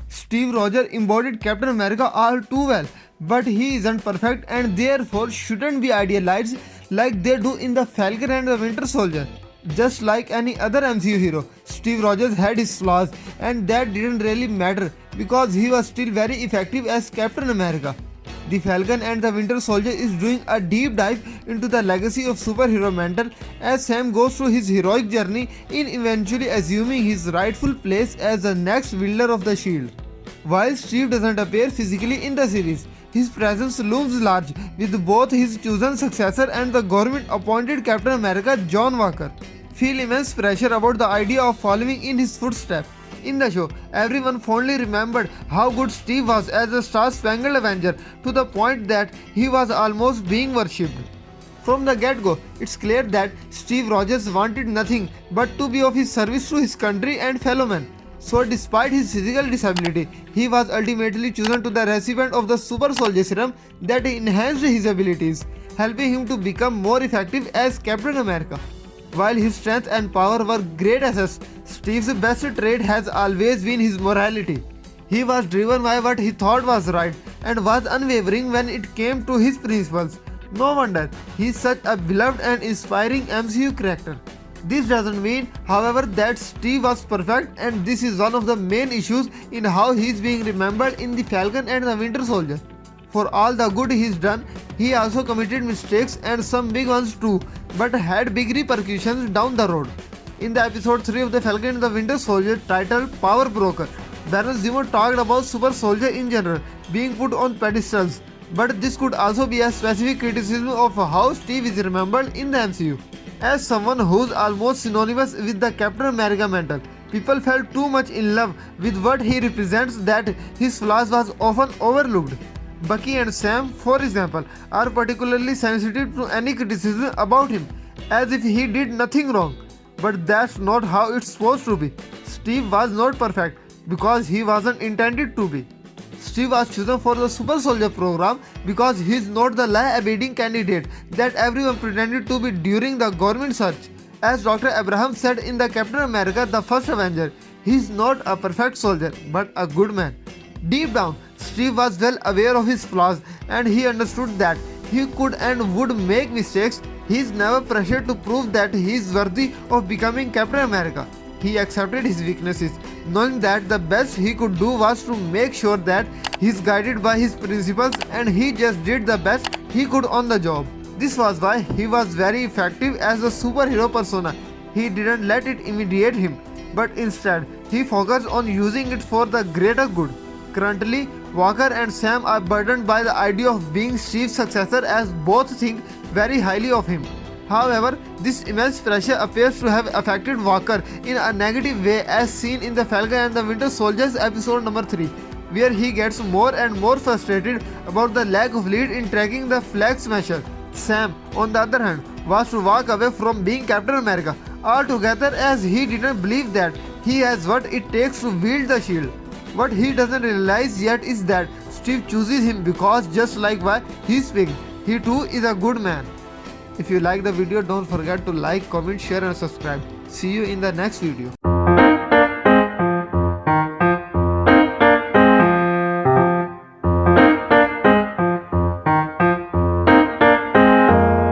Steve Rogers embodied Captain America all too well, but he isn't perfect and therefore shouldn't be idealized like they do in The Falcon and the Winter Soldier. Just like any other MCU hero, Steve Rogers had his flaws, and that didn't really matter because he was still very effective as Captain America. The Falcon and the Winter Soldier is doing a deep dive into the legacy of superhero mental as Sam goes through his heroic journey in eventually assuming his rightful place as the next wielder of the shield. While Steve doesn't appear physically in the series, his presence looms large with both his chosen successor and the government-appointed Captain America John Walker. Feel immense pressure about the idea of following in his footsteps. In the show, everyone fondly remembered how good Steve was as a Star-Spangled Avenger to the point that he was almost being worshipped. From the get-go, it's clear that Steve Rogers wanted nothing but to be of his service to his country and fellow men. So despite his physical disability, he was ultimately chosen to the recipient of the Super Soldier Serum that enhanced his abilities, helping him to become more effective as Captain America. While his strength and power were great assets, Steve's best trait has always been his morality. He was driven by what he thought was right and was unwavering when it came to his principles. No wonder he is such a beloved and inspiring MCU character. This doesn't mean, however, that Steve was perfect, and this is one of the main issues in how he is being remembered in The Falcon and the Winter Soldier. For all the good he's done, he also committed mistakes and some big ones too, but had big repercussions down the road. In the episode 3 of The Falcon and the Winter Soldier titled Power Broker, Baron Zemo talked about Super Soldier in general being put on pedestals, but this could also be a specific criticism of how Steve is remembered in the MCU. As someone who's almost synonymous with the Captain America mantle, people fell too much in love with what he represents that his flaws was often overlooked. Bucky and Sam, for example, are particularly sensitive to any criticism about him, as if he did nothing wrong. But that's not how it's supposed to be. Steve was not perfect because he wasn't intended to be. Steve was chosen for the Super Soldier program because he is not the law-abiding candidate that everyone pretended to be during the government search. As Dr. Abraham said in the Captain America The First Avenger, he is not a perfect soldier but a good man. Deep down, Steve was well aware of his flaws and he understood that he could and would make mistakes. He is never pressured to prove that he is worthy of becoming Captain America. He accepted his weaknesses, knowing that the best he could do was to make sure that he is guided by his principles, and he just did the best he could on the job. This was why he was very effective as a superhero persona. He didn't let it intimidate him, but instead he focused on using it for the greater good. Currently, Walker and Sam are burdened by the idea of being Steve's successor as both think very highly of him. However, this immense pressure appears to have affected Walker in a negative way as seen in The Falcon and the Winter Soldier's episode number 3, where he gets more and more frustrated about the lack of lead in tracking the Flag Smasher. Sam, on the other hand, was to walk away from being Captain America altogether as he didn't believe that he has what it takes to wield the shield. What he doesn't realize yet is that Steve chooses him because just like why he's picked, he too is a good man. If you like the video, don't forget to like, comment, share and subscribe. See you in the next video.